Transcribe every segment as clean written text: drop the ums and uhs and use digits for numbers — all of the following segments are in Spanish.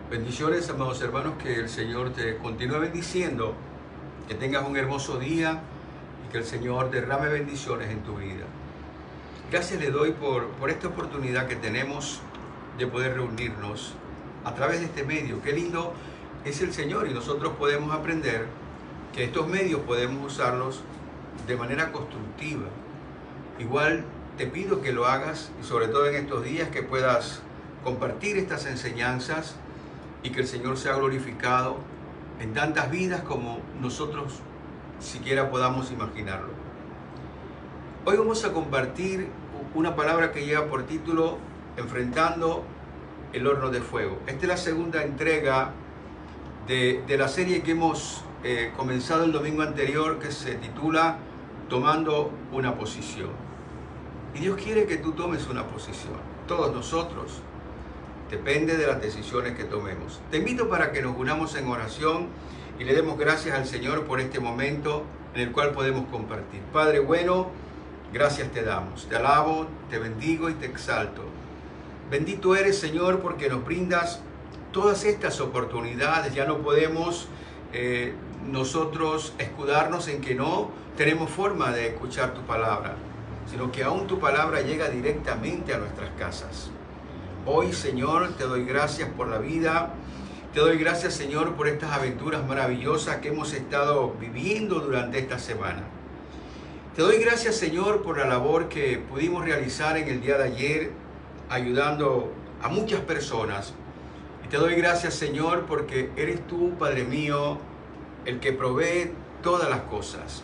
Bendiciones, amados hermanos, que el Señor te continúe bendiciendo, que tengas un hermoso día y que el Señor derrame bendiciones en tu vida. Gracias le doy por esta oportunidad que tenemos de poder reunirnos a través de este medio. Qué lindo es el Señor, y nosotros podemos aprender que estos medios podemos usarlos de manera constructiva. Igual te pido que lo hagas, y sobre todo en estos días que puedas compartir estas enseñanzas y que el Señor sea glorificado en tantas vidas como nosotros siquiera podamos imaginarlo. Hoy vamos a compartir una palabra que lleva por título Enfrentando el horno de fuego. Esta es la segunda entrega de la serie que hemos comenzado el domingo anterior, que se titula Tomando una posición. Y Dios quiere que tú tomes una posición. Todos nosotros. Depende de las decisiones que tomemos. Te invito para que nos unamos en oración y le demos gracias al Señor por este momento en el cual podemos compartir. Padre bueno, gracias te damos. Te alabo, te bendigo y te exalto. Bendito eres, Señor, porque nos brindas todas estas oportunidades. Ya no podemos nosotros escudarnos en que no tenemos forma de escuchar tu palabra, sino que aún tu palabra llega directamente a nuestras casas. Hoy, Señor, te doy gracias por la vida. Te doy gracias, Señor, por estas aventuras maravillosas que hemos estado viviendo durante esta semana. Te doy gracias, Señor, por la labor que pudimos realizar en el día de ayer, ayudando a muchas personas. Y te doy gracias, Señor, porque eres tú, Padre mío, el que provee todas las cosas.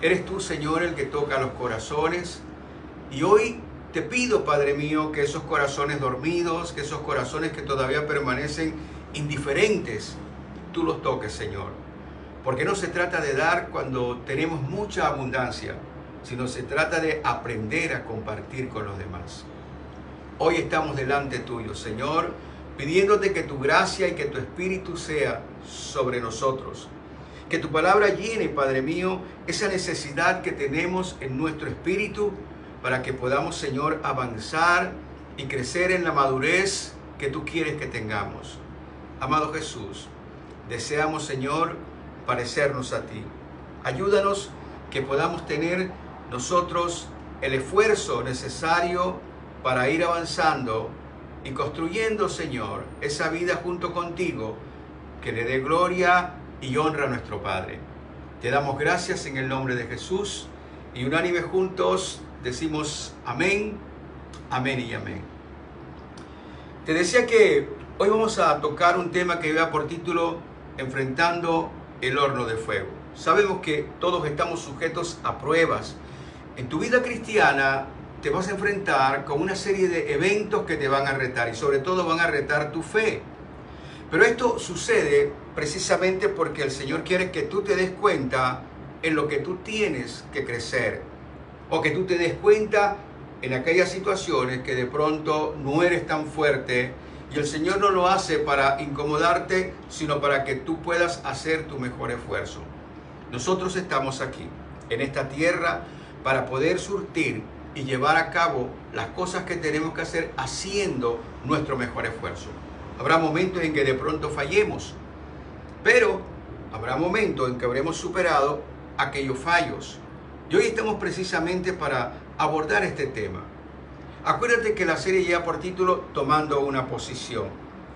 Eres tú, Señor, el que toca los corazones. Y hoy te pido, Padre mío, que esos corazones dormidos, que esos corazones que todavía permanecen indiferentes, tú los toques, Señor. Porque no se trata de dar cuando tenemos mucha abundancia, sino se trata de aprender a compartir con los demás. Hoy estamos delante tuyo, Señor, pidiéndote que tu gracia y que tu espíritu sea sobre nosotros. Que tu palabra llene, Padre mío, esa necesidad que tenemos en nuestro espíritu, para que podamos, Señor, avanzar y crecer en la madurez que tú quieres que tengamos. Amado Jesús, deseamos, Señor, parecernos a ti. Ayúdanos que podamos tener nosotros el esfuerzo necesario para ir avanzando y construyendo, Señor, esa vida junto contigo que le dé gloria y honra a nuestro Padre. Te damos gracias en el nombre de Jesús y unánime juntos decimos amén, amén y amén. Te decía que hoy vamos a tocar un tema que lleva por título Enfrentando el horno de fuego. Sabemos que todos estamos sujetos a pruebas. En tu vida cristiana te vas a enfrentar con una serie de eventos que te van a retar y sobre todo van a retar tu fe. Pero esto sucede precisamente porque el Señor quiere que tú te des cuenta en lo que tú tienes que crecer. O que tú te des cuenta en aquellas situaciones que de pronto no eres tan fuerte, y el Señor no lo hace para incomodarte, sino para que tú puedas hacer tu mejor esfuerzo. Nosotros estamos aquí, en esta tierra, para poder surtir y llevar a cabo las cosas que tenemos que hacer haciendo nuestro mejor esfuerzo. Habrá momentos en que de pronto fallemos, pero habrá momentos en que habremos superado aquellos fallos. Y hoy estamos precisamente para abordar este tema. Acuérdate que la serie lleva por título Tomando una posición.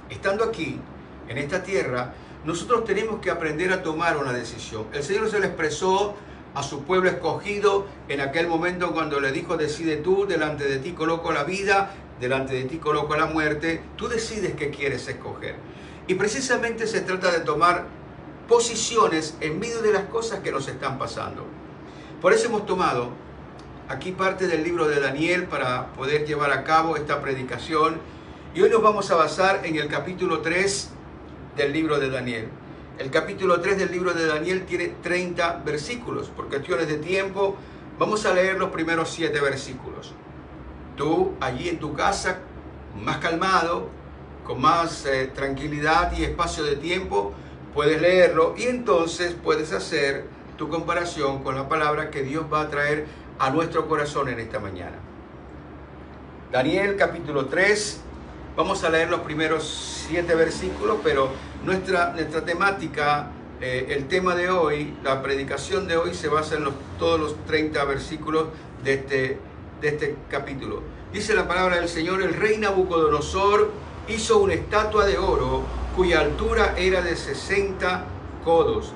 Estando aquí, en esta tierra, nosotros tenemos que aprender a tomar una decisión. El Señor se lo expresó a su pueblo escogido en aquel momento cuando le dijo: decide tú, delante de ti coloco la vida, delante de ti coloco la muerte. Tú decides qué quieres escoger. Y precisamente se trata de tomar posiciones en medio de las cosas que nos están pasando. Por eso hemos tomado aquí parte del libro de Daniel para poder llevar a cabo esta predicación. Y hoy nos vamos a basar en el capítulo 3 del libro de Daniel. El capítulo 3 del libro de Daniel tiene 30 versículos. Por cuestiones de tiempo vamos a leer los primeros 7 versículos. Tú allí en tu casa, más calmado, con más tranquilidad y espacio de tiempo, puedes leerlo y entonces puedes hacer tu comparación con la palabra que Dios va a traer a nuestro corazón en esta mañana. Daniel capítulo 3, Vamos a leer los primeros 7 versículos, pero nuestra temática, el tema de hoy, la predicación de hoy se basa en todos los 30 versículos de este capítulo. Dice la palabra del Señor: el rey Nabucodonosor hizo una estatua de oro cuya altura era de 60 codos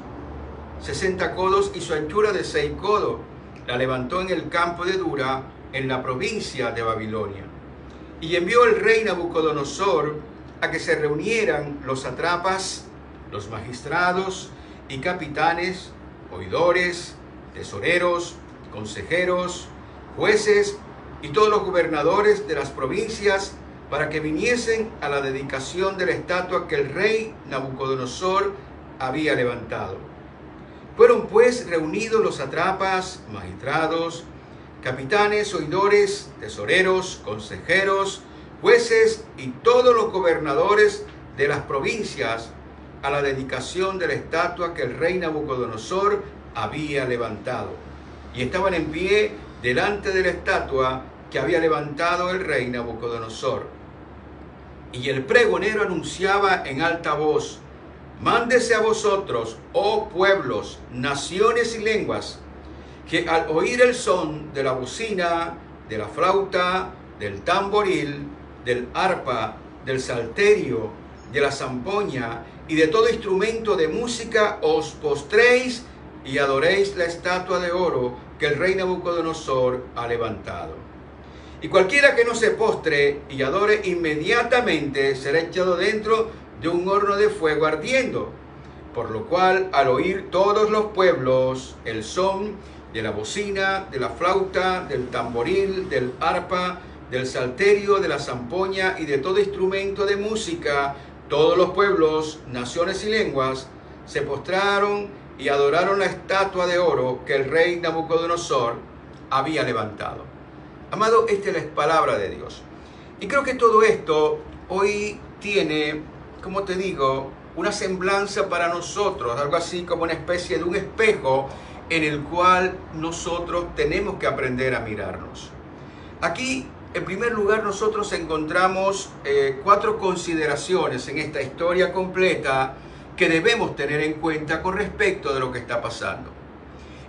y su anchura de 6 codos. La levantó en el campo de Dura, en la provincia de Babilonia. Y envió el rey Nabucodonosor a que se reunieran los sátrapas, los magistrados y capitanes, oidores, tesoreros, consejeros, jueces y todos los gobernadores de las provincias para que viniesen a la dedicación de la estatua que el rey Nabucodonosor había levantado. Fueron pues reunidos los sátrapas, magistrados, capitanes, oidores, tesoreros, consejeros, jueces y todos los gobernadores de las provincias a la dedicación de la estatua que el rey Nabucodonosor había levantado. Y estaban en pie delante de la estatua que había levantado el rey Nabucodonosor. Y el pregonero anunciaba en alta voz: mándese a vosotros, oh pueblos, naciones y lenguas, que al oír el son de la bocina, de la flauta, del tamboril, del arpa, del salterio, de la zampoña y de todo instrumento de música, os postréis y adoréis la estatua de oro que el rey Nabucodonosor ha levantado. Y cualquiera que no se postre y adore inmediatamente será echado dentro de un horno de fuego ardiendo. Por lo cual, al oír todos los pueblos el son de la bocina, de la flauta, del tamboril, del arpa, del salterio, de la zampoña y de todo instrumento de música, todos los pueblos, naciones y lenguas se postraron y adoraron la estatua de oro que el rey Nabucodonosor había levantado. Amado, esta es la palabra de Dios. Y creo que todo esto hoy tiene, como te digo, una semblanza para nosotros, algo así como una especie de un espejo en el cual nosotros tenemos que aprender a mirarnos. Aquí, en primer lugar, nosotros encontramos 4 consideraciones en esta historia completa que debemos tener en cuenta con respecto de lo que está pasando.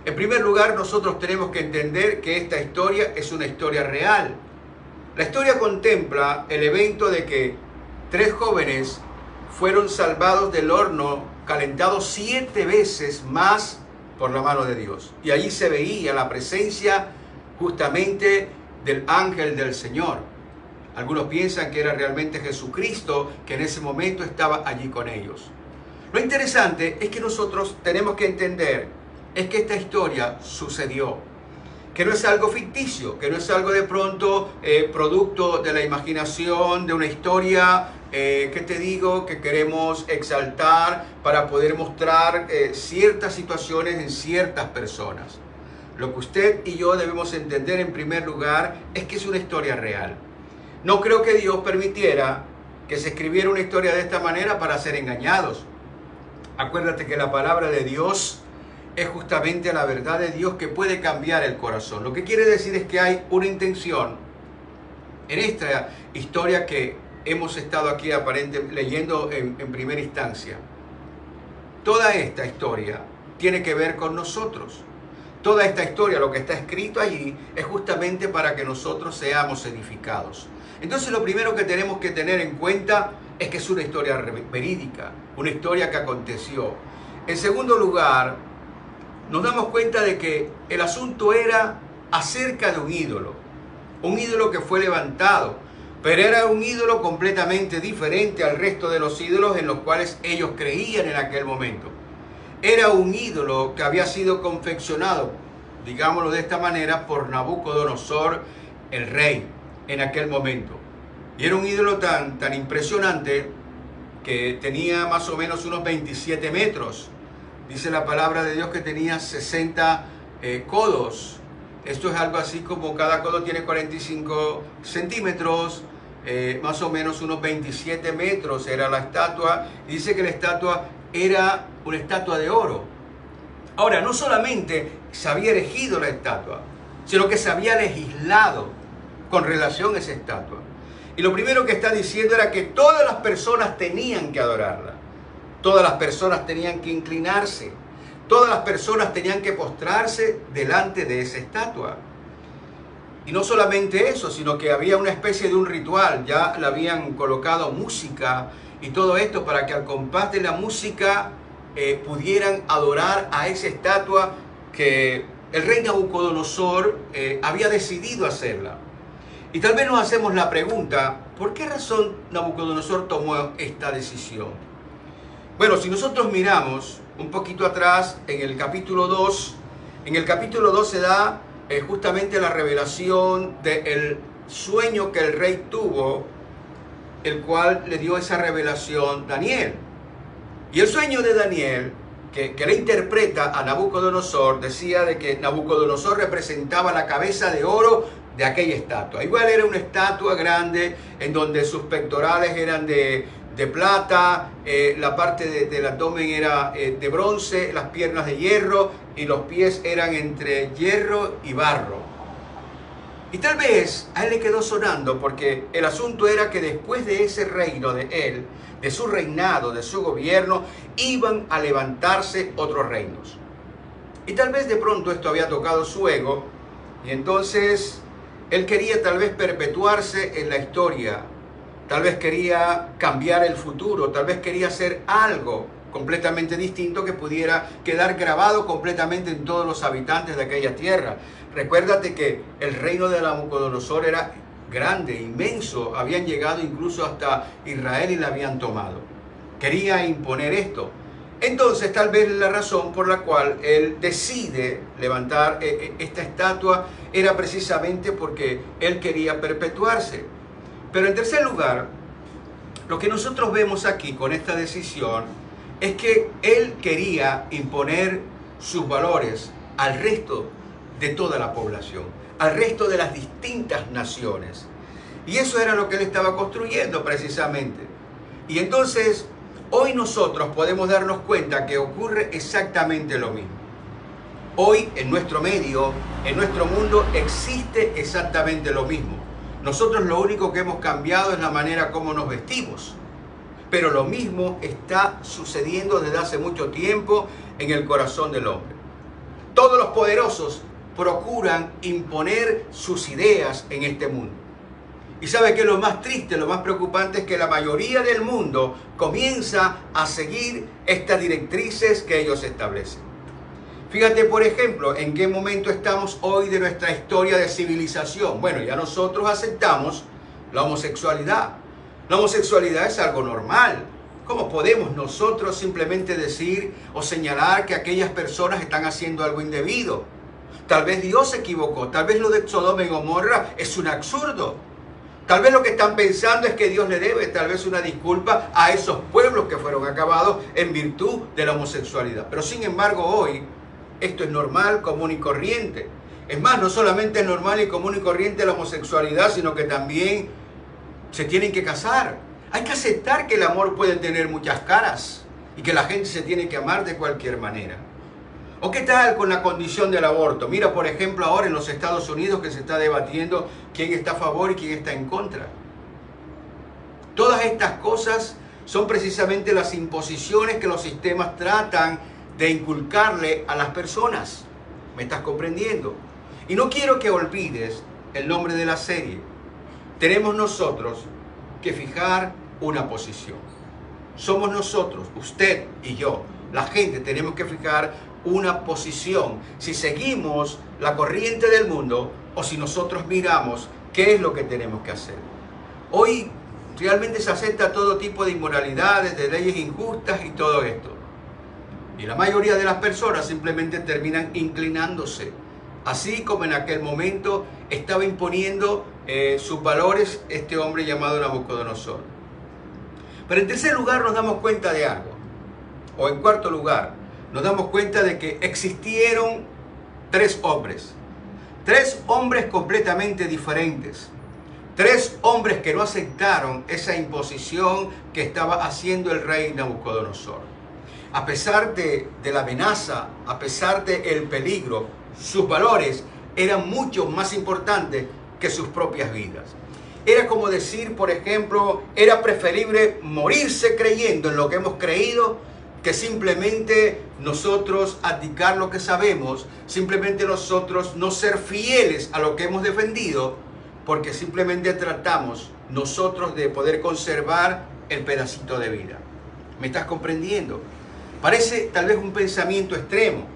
En primer lugar, nosotros tenemos que entender que esta historia es una historia real. La historia contempla el evento de que 3 jóvenes fueron salvados del horno, calentados 7 veces más por la mano de Dios. Y allí se veía la presencia justamente del ángel del Señor. Algunos piensan que era realmente Jesucristo que en ese momento estaba allí con ellos. Lo interesante es que nosotros tenemos que entender es que esta historia sucedió, que no es algo ficticio, que no es algo de pronto producto de la imaginación, de una historia que te digo, que queremos exaltar para poder mostrar ciertas situaciones en ciertas personas. Lo que usted y yo debemos entender en primer lugar es que es una historia real. No creo que Dios permitiera que se escribiera una historia de esta manera para ser engañados. Acuérdate que la palabra de Dios es justamente la verdad de Dios que puede cambiar el corazón. Lo que quiere decir es que hay una intención en esta historia que hemos estado aquí leyendo en primera instancia. Toda esta historia tiene que ver con nosotros. Toda esta historia, lo que está escrito allí, es justamente para que nosotros seamos edificados. Entonces, lo primero que tenemos que tener en cuenta es que es una historia verídica, una historia que aconteció. En segundo lugar, nos damos cuenta de que el asunto era acerca de un ídolo que fue levantado, pero era un ídolo completamente diferente al resto de los ídolos en los cuales ellos creían en aquel momento. Era un ídolo que había sido confeccionado, digámoslo de esta manera, por Nabucodonosor, el rey, en aquel momento. Y era un ídolo tan impresionante que tenía más o menos unos 27 metros. Dice la palabra de Dios que tenía 60 codos. Esto es algo así como cada codo tiene 45 centímetros, más o menos unos 27 metros era la estatua. Dice que la estatua era una estatua de oro. Ahora, no solamente se había erigido la estatua, sino que se había legislado con relación a esa estatua. Y lo primero que está diciendo era que todas las personas tenían que adorarla. Todas las personas tenían que inclinarse. Todas las personas tenían que postrarse delante de esa estatua. Y no solamente eso, sino que había una especie de un ritual. Ya le habían colocado música y todo esto para que al compás de la música pudieran adorar a esa estatua que el rey Nabucodonosor había decidido hacerla. Y tal vez nos hacemos la pregunta, ¿por qué razón Nabucodonosor tomó esta decisión? Bueno, si nosotros miramos un poquito atrás en el capítulo 2, en el capítulo 2 se da justamente la revelación del sueño que el rey tuvo, el cual le dio esa revelación Daniel. Y el sueño de Daniel, que le interpreta a Nabucodonosor, decía de que Nabucodonosor representaba la cabeza de oro de aquella estatua. Igual era una estatua grande en donde sus pectorales eran de plata, la parte del abdomen era de bronce, las piernas de hierro y los pies eran entre hierro y barro. Y tal vez a él le quedó sonando porque el asunto era que después de ese reino de él, de su reinado, de su gobierno, iban a levantarse otros reinos. Y tal vez de pronto esto había tocado su ego y entonces él quería tal vez perpetuarse en la historia. Tal vez quería cambiar el futuro, tal vez quería hacer algo completamente distinto que pudiera quedar grabado completamente en todos los habitantes de aquella tierra. Recuérdate que el reino de Nabucodonosor era grande, inmenso, habían llegado incluso hasta Israel y la habían tomado. Quería imponer esto. Entonces tal vez la razón por la cual él decide levantar esta estatua era precisamente porque él quería perpetuarse. Pero en tercer lugar, lo que nosotros vemos aquí con esta decisión es que él quería imponer sus valores al resto de toda la población, al resto de las distintas naciones. Y eso era lo que él estaba construyendo precisamente. Y entonces, hoy nosotros podemos darnos cuenta que ocurre exactamente lo mismo. Hoy en nuestro medio, en nuestro mundo, existe exactamente lo mismo. Nosotros lo único que hemos cambiado es la manera como nos vestimos. Pero lo mismo está sucediendo desde hace mucho tiempo en el corazón del hombre. Todos los poderosos procuran imponer sus ideas en este mundo. Y sabe que lo más triste, lo más preocupante es que la mayoría del mundo comienza a seguir estas directrices que ellos establecen. Fíjate, por ejemplo, en qué momento estamos hoy de nuestra historia de civilización. Bueno, ya nosotros aceptamos la homosexualidad. La homosexualidad es algo normal. ¿Cómo podemos nosotros simplemente decir o señalar que aquellas personas están haciendo algo indebido? Tal vez Dios se equivocó, tal vez lo de Sodoma y Gomorra es un absurdo. Tal vez lo que están pensando es que Dios le debe tal vez una disculpa a esos pueblos que fueron acabados en virtud de la homosexualidad. Pero sin embargo hoy esto es normal, común y corriente. Es más, no solamente es normal y común y corriente la homosexualidad, sino que también se tienen que casar. Hay que aceptar que el amor puede tener muchas caras y que la gente se tiene que amar de cualquier manera. ¿O qué tal con la condición del aborto? Mira, por ejemplo, ahora en los Estados Unidos que se está debatiendo quién está a favor y quién está en contra. Todas estas cosas son precisamente las imposiciones que los sistemas tratan de inculcarle a las personas. ¿Me estás comprendiendo? Y no quiero que olvides el nombre de la serie. Tenemos nosotros que fijar una posición. Somos nosotros, usted y yo, la gente, tenemos que fijar una posición. Si seguimos la corriente del mundo o si nosotros miramos qué es lo que tenemos que hacer. Hoy realmente se acepta todo tipo de inmoralidades, de leyes injustas y todo esto. Y la mayoría de las personas simplemente terminan inclinándose. Así como en aquel momento estaba imponiendo sus valores este hombre llamado Nabucodonosor. Pero en tercer lugar nos damos cuenta de algo. O en cuarto lugar, nos damos cuenta de que existieron tres hombres. Tres hombres completamente diferentes. Tres hombres que no aceptaron esa imposición que estaba haciendo el rey Nabucodonosor. A pesar de la amenaza, a pesar del peligro, sus valores eran mucho más importantes que sus propias vidas. Era como decir, por ejemplo, era preferible morirse creyendo en lo que hemos creído que simplemente nosotros abdicar lo que sabemos, simplemente nosotros no ser fieles a lo que hemos defendido, porque simplemente tratamos nosotros de poder conservar el pedacito de vida. ¿Me estás comprendiendo? Parece tal vez un pensamiento extremo,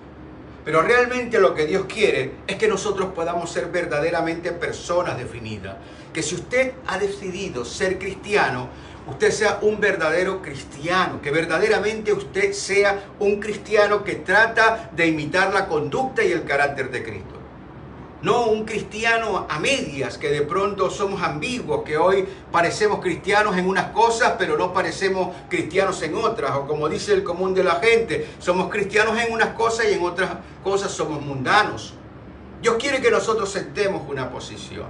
pero realmente lo que Dios quiere es que nosotros podamos ser verdaderamente personas definidas. Que si usted ha decidido ser cristiano, usted sea un verdadero cristiano, que verdaderamente usted sea un cristiano que trata de imitar la conducta y el carácter de Cristo. No un cristiano a medias, que de pronto somos ambiguos, que hoy parecemos cristianos en unas cosas, pero no parecemos cristianos en otras. O como dice el común de la gente, somos cristianos en unas cosas y en otras cosas somos mundanos. Dios quiere que nosotros sentemos una posición.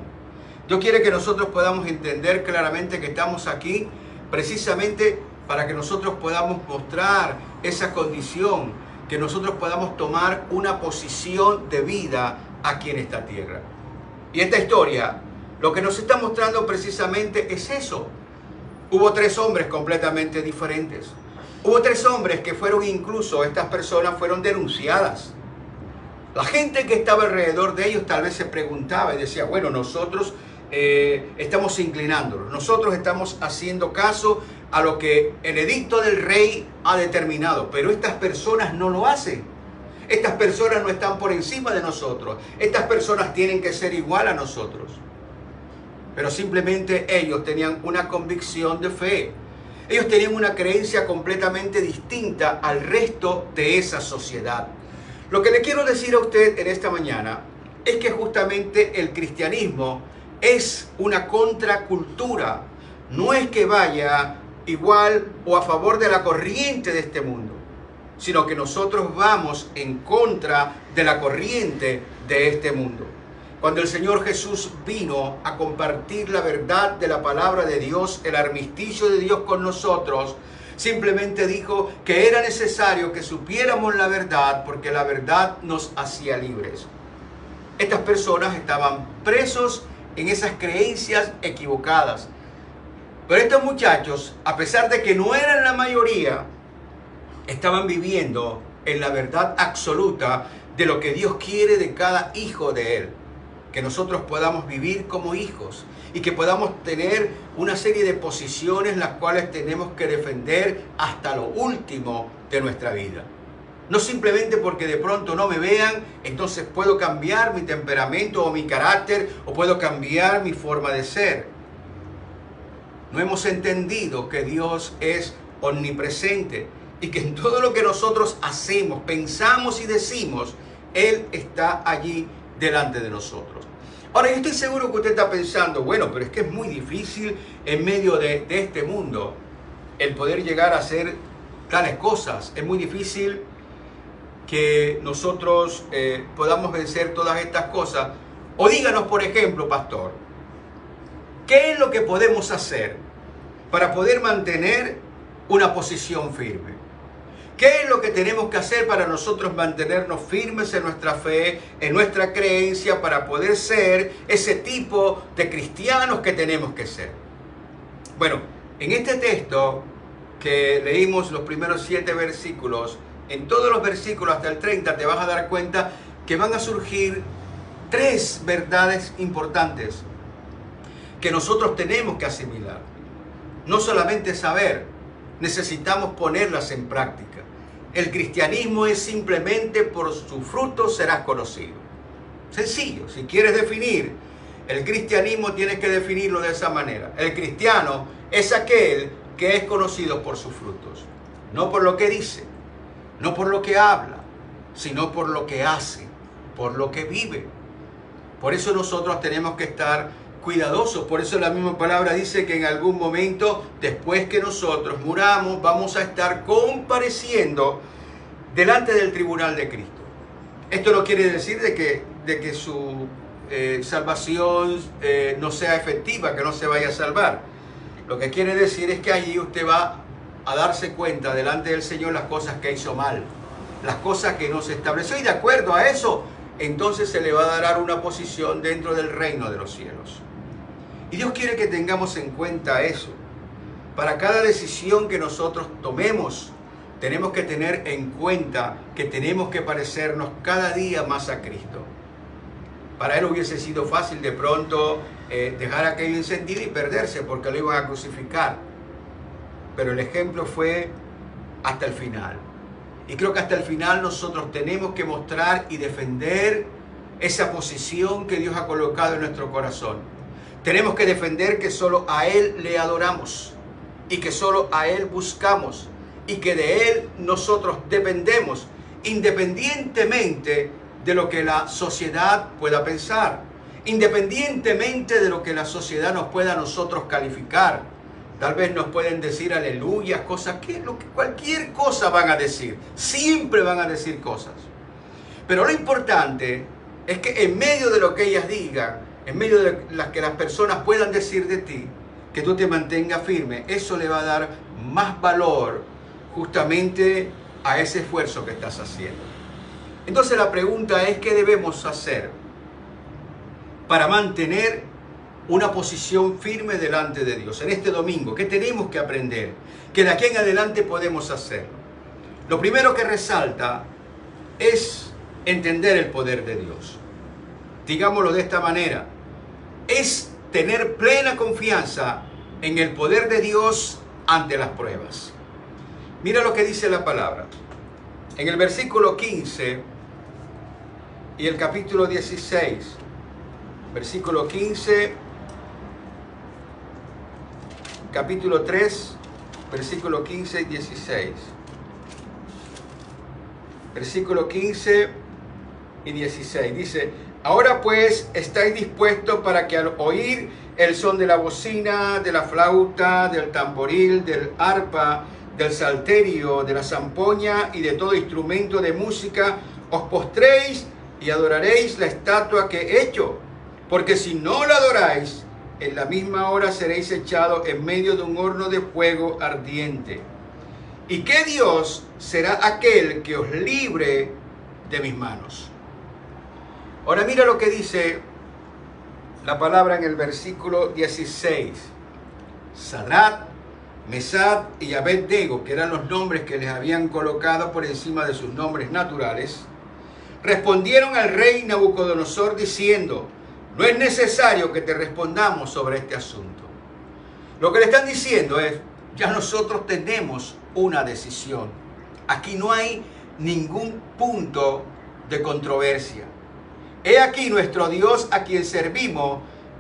Dios quiere que nosotros podamos entender claramente que estamos aquí precisamente para que nosotros podamos mostrar esa condición, que nosotros podamos tomar una posición de vida aquí en esta tierra. Y esta historia lo que nos está mostrando precisamente es eso. Hubo 3 hombres completamente diferentes. Hubo 3 hombres que fueron, incluso estas personas fueron denunciadas. La gente que estaba alrededor de ellos tal vez se preguntaba y decía, bueno, nosotros estamos inclinándonos, nosotros estamos haciendo caso a lo que el edicto del rey ha determinado, pero estas personas no lo hacen. Estas personas no están por encima de nosotros. Estas personas tienen que ser igual a nosotros. Pero simplemente ellos tenían una convicción de fe. Ellos tenían una creencia completamente distinta al resto de esa sociedad. Lo que le quiero decir a usted en esta mañana es que justamente el cristianismo es una contracultura. No es que vaya igual o a favor de la corriente de este mundo, sino que nosotros vamos en contra de la corriente de este mundo. Cuando el Señor Jesús vino a compartir la verdad de la palabra de Dios, el armisticio de Dios con nosotros, simplemente dijo que era necesario que supiéramos la verdad porque la verdad nos hacía libres. Estas personas estaban presos en esas creencias equivocadas. Pero estos muchachos, a pesar de que no eran la mayoría, estaban viviendo en la verdad absoluta de lo que Dios quiere de cada hijo de Él. Que nosotros podamos vivir como hijos y que podamos tener una serie de posiciones las cuales tenemos que defender hasta lo último de nuestra vida. No simplemente porque de pronto no me vean, entonces puedo cambiar mi temperamento o mi carácter o puedo cambiar mi forma de ser. No hemos entendido que Dios es omnipresente y que en todo lo que nosotros hacemos, pensamos y decimos, Él está allí delante de nosotros. Ahora, yo estoy seguro que usted está pensando, bueno, pero es que es muy difícil en medio de este mundo el poder llegar a hacer tales cosas. Es muy difícil que nosotros podamos vencer todas estas cosas. O díganos, por ejemplo, pastor, ¿qué es lo que podemos hacer para poder mantener una posición firme? ¿Qué es lo que tenemos que hacer para nosotros mantenernos firmes en nuestra fe, en nuestra creencia, para poder ser ese tipo de cristianos que tenemos que ser? Bueno, en este texto que leímos los primeros 7 versículos, en todos los versículos hasta el 30 te vas a dar cuenta que van a surgir 3 verdades importantes que nosotros tenemos que asimilar. No solamente saber, necesitamos ponerlas en práctica. El cristianismo es simplemente por su fruto serás conocido. Sencillo, si quieres definir el cristianismo tienes que definirlo de esa manera. El cristiano es aquel que es conocido por sus frutos. No por lo que dice, no por lo que habla, sino por lo que hace, por lo que vive. Por eso nosotros tenemos que estar cuidadosos. Por eso la misma palabra dice que en algún momento, después que nosotros muramos, vamos a estar compareciendo delante del tribunal de Cristo. Esto no quiere decir de que su salvación no sea efectiva, que no se vaya a salvar. Lo que quiere decir es que allí usted va a darse cuenta delante del Señor las cosas que hizo mal, las cosas que no se estableció, y de acuerdo a eso, entonces se le va a dar una posición dentro del reino de los cielos. Y Dios quiere que tengamos en cuenta eso. Para cada decisión que nosotros tomemos, tenemos que tener en cuenta que tenemos que parecernos cada día más a Cristo. Para él hubiese sido fácil de pronto dejar aquello encendido y perderse porque lo iban a crucificar. Pero el ejemplo fue hasta el final. Y creo que hasta el final nosotros tenemos que mostrar y defender esa posición que Dios ha colocado en nuestro corazón. Tenemos que defender que solo a Él le adoramos y que solo a Él buscamos y que de Él nosotros dependemos independientemente de lo que la sociedad pueda pensar, independientemente de lo que la sociedad nos pueda a nosotros calificar. Tal vez nos pueden decir aleluya, cosas que cualquier cosa van a decir, siempre van a decir cosas. Pero lo importante es que en medio de lo que ellas digan, en medio de las que las personas puedan decir de ti, que tú te mantengas firme. Eso le va a dar más valor justamente a ese esfuerzo que estás haciendo. Entonces la pregunta es, ¿qué debemos hacer para mantener una posición firme delante de Dios? En este domingo, ¿qué tenemos que aprender? Que de aquí en adelante podemos hacerlo. Lo primero que resalta es entender el poder de Dios. Digámoslo de esta manera, es tener plena confianza en el poder de Dios ante las pruebas. Mira lo que dice la palabra. En el versículo 15 y el capítulo 16, versículo 15, capítulo 3, versículo 15 y 16. Versículo 15 y 16 dice: ahora pues estáis dispuestos para que al oír el son de la bocina, de la flauta, del tamboril, del arpa, del salterio, de la zampoña y de todo instrumento de música, os postréis y adoraréis la estatua que he hecho. Porque si no la adoráis, en la misma hora seréis echados en medio de un horno de fuego ardiente. ¿Y qué Dios será aquel que os libre de mis manos? Ahora mira lo que dice la palabra en el versículo 16. Sadrach, Mesach y Abed-nego, que eran los nombres que les habían colocado por encima de sus nombres naturales, respondieron al rey Nabucodonosor diciendo: no es necesario que te respondamos sobre este asunto. Lo que le están diciendo es: ya nosotros tenemos una decisión. Aquí no hay ningún punto de controversia. He aquí nuestro Dios a quien servimos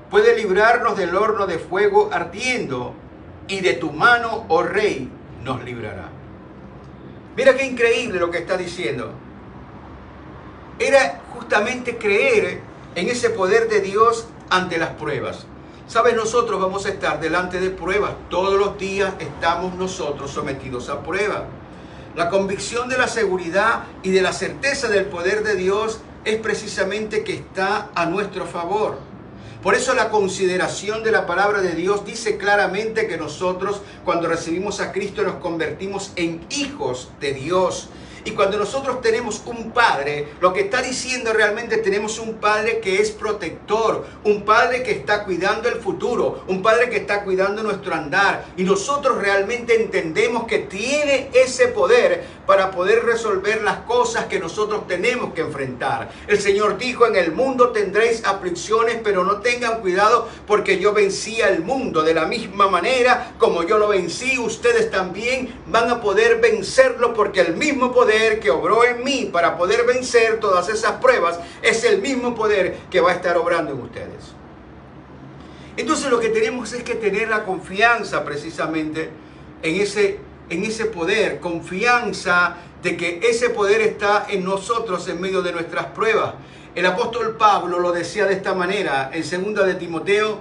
puede librarnos del horno de fuego ardiendo, y de tu mano, oh rey, nos librará. Mira qué increíble lo que está diciendo. Era justamente creer en ese poder de Dios ante las pruebas. Sabes, nosotros vamos a estar delante de pruebas. Todos los días estamos nosotros sometidos a pruebas. La convicción de la seguridad y de la certeza del poder de Dios es precisamente que está a nuestro favor. Por eso la consideración de la palabra de Dios dice claramente que nosotros, cuando recibimos a Cristo, nos convertimos en hijos de Dios. Y cuando nosotros tenemos un Padre, lo que está diciendo realmente, tenemos un Padre que es protector, un Padre que está cuidando el futuro, un Padre que está cuidando nuestro andar. Y nosotros realmente entendemos que tiene ese poder para poder resolver las cosas que nosotros tenemos que enfrentar. El Señor dijo: en el mundo tendréis aflicciones, pero no tengan cuidado, porque yo vencí al mundo. De la misma manera como yo lo vencí, ustedes también van a poder vencerlo, porque el mismo poder que obró en mí para poder vencer todas esas pruebas es el mismo poder que va a estar obrando en ustedes. Entonces lo que tenemos es que tener la confianza precisamente en ese poder, confianza de que ese poder está en nosotros en medio de nuestras pruebas. El apóstol Pablo lo decía de esta manera en 2 de Timoteo,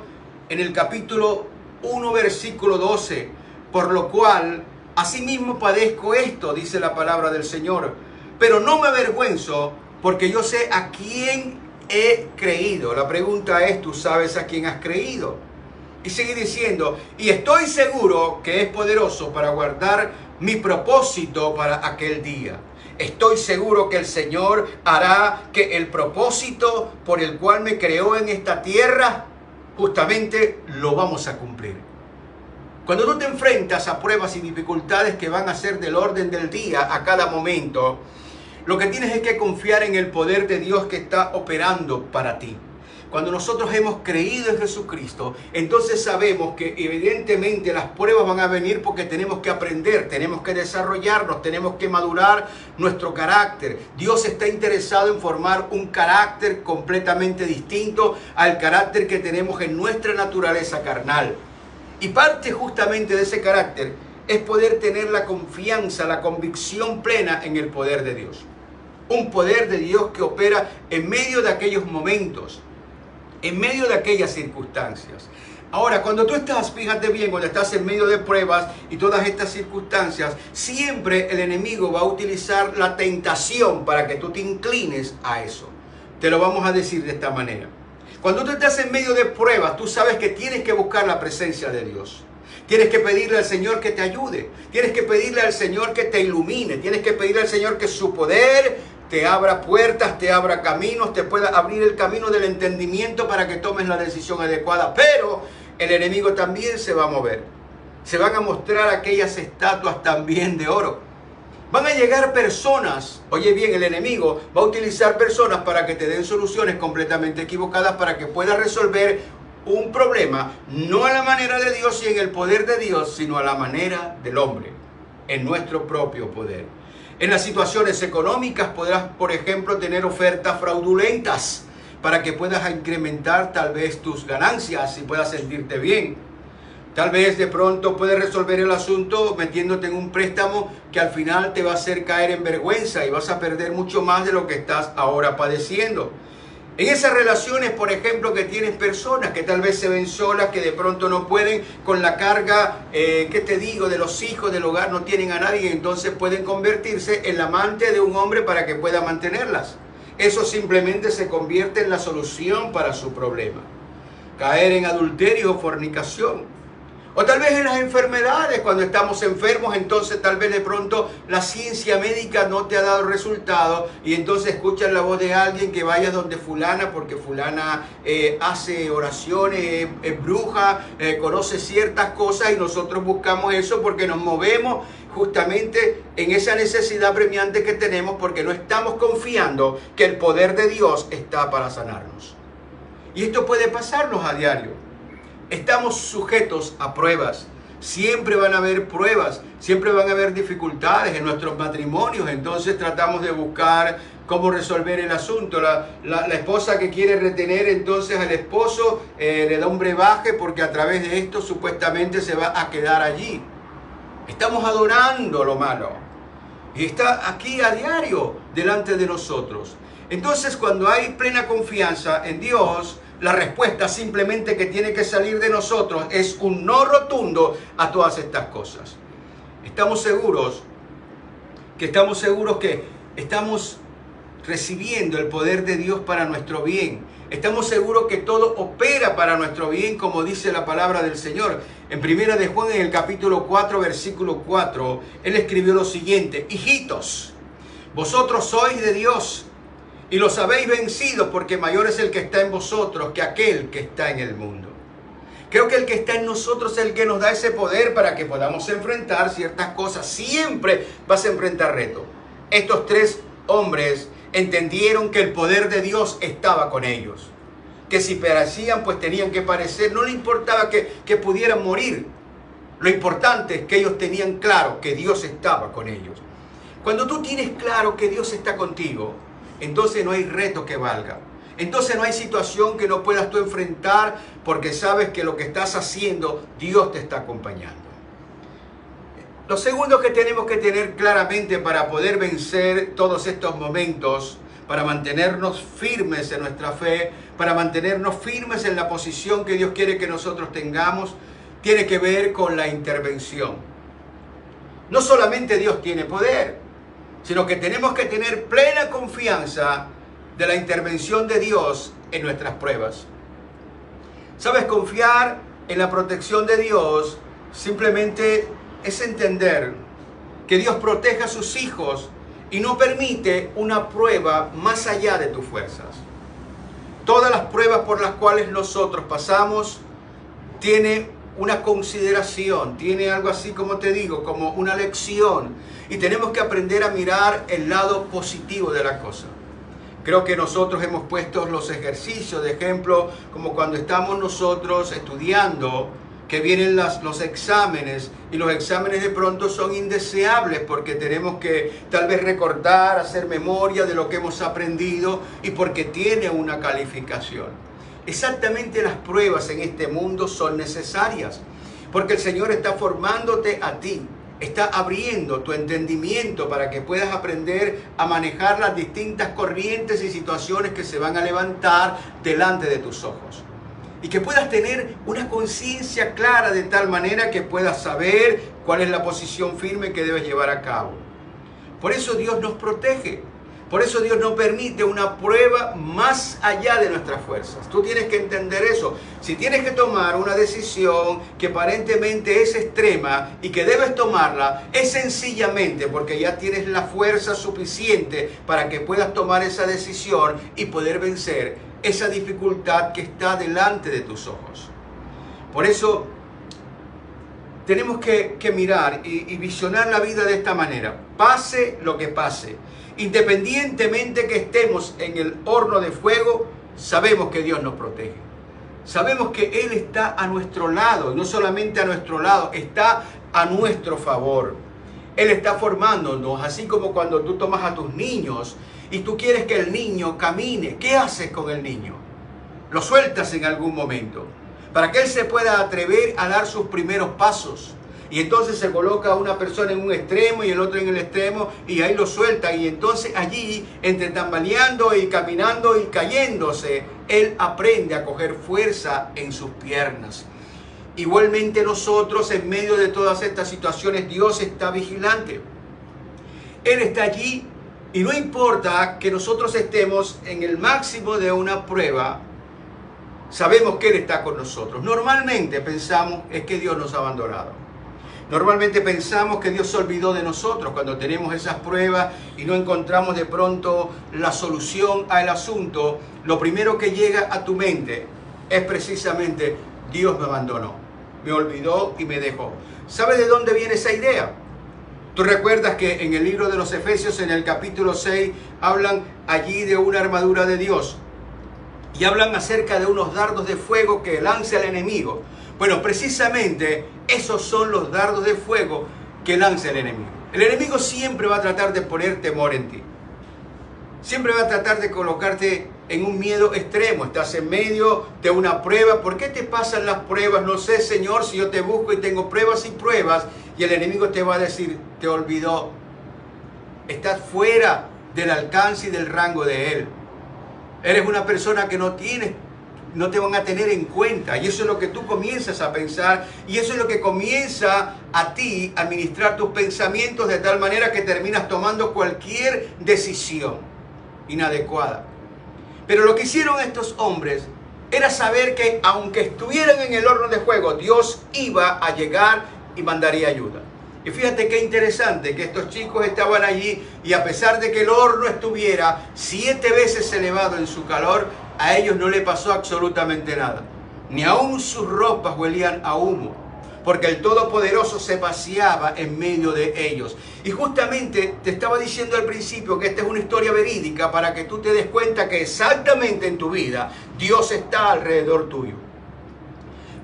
en el capítulo 1, versículo 12, por lo cual asimismo padezco esto, dice la palabra del Señor, pero no me avergüenzo, porque yo sé a quién he creído. La pregunta es: ¿tú sabes a quién has creído? Y sigue diciendo: y estoy seguro que es poderoso para guardar mi propósito para aquel día. Estoy seguro que el Señor hará que el propósito por el cual me creó en esta tierra justamente lo vamos a cumplir. Cuando tú te enfrentas a pruebas y dificultades que van a ser del orden del día a cada momento, lo que tienes es que confiar en el poder de Dios que está operando para ti. Cuando nosotros hemos creído en Jesucristo, entonces sabemos que evidentemente las pruebas van a venir porque tenemos que aprender, tenemos que desarrollarnos, tenemos que madurar nuestro carácter. Dios está interesado en formar un carácter completamente distinto al carácter que tenemos en nuestra naturaleza carnal. Y parte justamente de ese carácter es poder tener la confianza, la convicción plena en el poder de Dios. Un poder de Dios que opera en medio de aquellos momentos, en medio de aquellas circunstancias. Ahora, cuando tú estás, fíjate bien, cuando estás en medio de pruebas y todas estas circunstancias, siempre el enemigo va a utilizar la tentación para que tú te inclines a eso. Te lo vamos a decir de esta manera. Cuando tú estás en medio de pruebas, tú sabes que tienes que buscar la presencia de Dios. Tienes que pedirle al Señor que te ayude. Tienes que pedirle al Señor que te ilumine. Tienes que pedirle al Señor que su poder te abra puertas, te abra caminos, te pueda abrir el camino del entendimiento para que tomes la decisión adecuada. Pero el enemigo también se va a mover. Se van a mostrar aquellas estatuas también de oro. Van a llegar personas, oye bien, el enemigo va a utilizar personas para que te den soluciones completamente equivocadas para que puedas resolver un problema, no a la manera de Dios y en el poder de Dios, sino a la manera del hombre, en nuestro propio poder. En las situaciones económicas podrás, por ejemplo, tener ofertas fraudulentas para que puedas incrementar tal vez tus ganancias y puedas sentirte bien. Tal vez de pronto puedes resolver el asunto metiéndote en un préstamo que al final te va a hacer caer en vergüenza y vas a perder mucho más de lo que estás ahora padeciendo. En esas relaciones, por ejemplo, que tienes personas que tal vez se ven solas, que de pronto no pueden con la carga, ¿qué te digo?, de los hijos del hogar, no tienen a nadie, entonces pueden convertirse en la amante de un hombre para que pueda mantenerlas. Eso simplemente se convierte en la solución para su problema. Caer en adulterio o fornicación. O tal vez en las enfermedades, cuando estamos enfermos, entonces tal vez de pronto la ciencia médica no te ha dado resultado y entonces escuchas la voz de alguien que vaya donde fulana porque fulana hace oraciones, es bruja, conoce ciertas cosas y nosotros buscamos eso porque nos movemos justamente en esa necesidad premiante que tenemos porque no estamos confiando que el poder de Dios está para sanarnos. Y esto puede pasarnos a diario. Estamos sujetos a pruebas. Siempre van a haber pruebas, siempre van a haber dificultades en nuestros matrimonios. Entonces tratamos de buscar cómo resolver el asunto. La esposa que quiere retener entonces al esposo le da un brebaje porque a través de esto supuestamente se va a quedar allí. Estamos adorando lo malo. Y está aquí a diario delante de nosotros. Entonces cuando hay plena confianza en Dios, la respuesta simplemente que tiene que salir de nosotros es un no rotundo a todas estas cosas. Estamos seguros que estamos recibiendo el poder de Dios para nuestro bien. Estamos seguros que todo opera para nuestro bien, como dice la palabra del Señor. En Primera de Juan, en el capítulo 4, versículo 4, Él escribió lo siguiente: hijitos, vosotros sois de Dios y los habéis vencido, porque mayor es el que está en vosotros que aquel que está en el mundo. Creo que el que está en nosotros es el que nos da ese poder para que podamos enfrentar ciertas cosas. Siempre vas a enfrentar retos. Estos tres hombres entendieron que el poder de Dios estaba con ellos. Que si perecían, pues tenían que parecer. No le importaba que pudieran morir. Lo importante es que ellos tenían claro que Dios estaba con ellos. Cuando tú tienes claro que Dios está contigo, entonces no hay reto que valga. Entonces no hay situación que no puedas tú enfrentar porque sabes que lo que estás haciendo, Dios te está acompañando. Lo segundo que tenemos que tener claramente para poder vencer todos estos momentos, para mantenernos firmes en nuestra fe, para mantenernos firmes en la posición que Dios quiere que nosotros tengamos, tiene que ver con la intervención. No solamente Dios tiene poder, sino que tenemos que tener plena confianza de la intervención de Dios en nuestras pruebas. ¿Sabes? Confiar en la protección de Dios simplemente es entender que Dios protege a sus hijos y no permite una prueba más allá de tus fuerzas. Todas las pruebas por las cuales nosotros pasamos tiene una consideración, tiene algo así como te digo, como una lección. Y tenemos que aprender a mirar el lado positivo de la cosa. Creo que nosotros hemos puesto los ejercicios de ejemplo, como cuando estamos nosotros estudiando, que vienen los exámenes, y los exámenes de pronto son indeseables porque tenemos que tal vez recordar, hacer memoria de lo que hemos aprendido y porque tiene una calificación. Exactamente, las pruebas en este mundo son necesarias porque el Señor está formándote a ti, está abriendo tu entendimiento para que puedas aprender a manejar las distintas corrientes y situaciones que se van a levantar delante de tus ojos. Y que puedas tener una conciencia clara de tal manera que puedas saber cuál es la posición firme que debes llevar a cabo. Por eso Dios nos protege. Por eso Dios no permite una prueba más allá de nuestras fuerzas. Tú tienes que entender eso. Si tienes que tomar una decisión que aparentemente es extrema y que debes tomarla, es sencillamente porque ya tienes la fuerza suficiente para que puedas tomar esa decisión y poder vencer esa dificultad que está delante de tus ojos. Por eso tenemos que mirar y visionar la vida de esta manera. Pase lo que pase, independientemente que estemos en el horno de fuego, sabemos que Dios nos protege. Sabemos que Él está a nuestro lado, y no solamente a nuestro lado, está a nuestro favor. Él está formándonos, así como cuando tú tomas a tus niños y tú quieres que el niño camine. ¿Qué haces con el niño? Lo sueltas en algún momento para que él se pueda atrever a dar sus primeros pasos. Y entonces se coloca una persona en un extremo y el otro en el extremo y ahí lo suelta. Y entonces allí, entre tambaleando y caminando y cayéndose, él aprende a coger fuerza en sus piernas. Igualmente nosotros, en medio de todas estas situaciones, Dios está vigilante. Él está allí y no importa que nosotros estemos en el máximo de una prueba, sabemos que Él está con nosotros. Normalmente pensamos es que Dios nos ha abandonado. Normalmente pensamos que Dios se olvidó de nosotros cuando tenemos esas pruebas y no encontramos de pronto la solución al asunto. Lo primero que llega a tu mente es precisamente: Dios me abandonó, me olvidó y me dejó. ¿Sabe de dónde viene esa idea? Tú recuerdas que en el libro de los Efesios, en el capítulo 6, hablan allí de una armadura de Dios y hablan acerca de unos dardos de fuego que lanza el enemigo. Bueno, precisamente esos son los dardos de fuego que lanza el enemigo. El enemigo siempre va a tratar de poner temor en ti. Siempre va a tratar de colocarte en un miedo extremo. Estás en medio de una prueba. ¿Por qué te pasan las pruebas? No sé, Señor, si yo te busco y tengo pruebas y pruebas. Y el enemigo te va a decir: te olvidó. Estás fuera del alcance y del rango de Él. Eres una persona que no te van a tener en cuenta. Y eso es lo que tú comienzas a pensar. Y eso es lo que comienza a ti a administrar tus pensamientos, de tal manera que terminas tomando cualquier decisión inadecuada. Pero lo que hicieron estos hombres era saber que aunque estuvieran en el horno de fuego, Dios iba a llegar y mandaría ayuda. Y fíjate qué interesante que estos chicos estaban allí y a pesar de que el horno estuviera 7 veces elevado en su calor, a ellos no le pasó absolutamente nada. Ni aún sus ropas huelían a humo, porque el Todopoderoso se paseaba en medio de ellos. Y justamente te estaba diciendo al principio que esta es una historia verídica para que tú te des cuenta que exactamente en tu vida Dios está alrededor tuyo.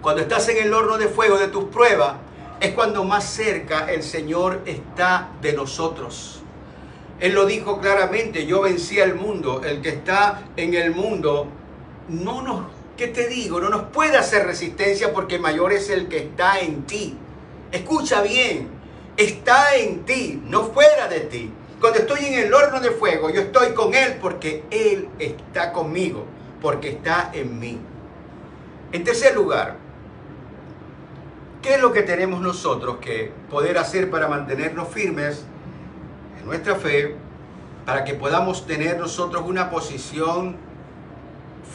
Cuando estás en el horno de fuego de tus pruebas, es cuando más cerca el Señor está de nosotros. Él lo dijo claramente: yo vencí al mundo. El que está en el mundo ¿qué te digo? No nos puede hacer resistencia porque mayor es el que está en ti. Escucha bien, está en ti, no fuera de ti. Cuando estoy en el horno de fuego, yo estoy con Él porque Él está conmigo, porque está en mí. En tercer lugar, ¿qué es lo que tenemos nosotros que poder hacer para mantenernos firmes en nuestra fe, para que podamos tener nosotros una posición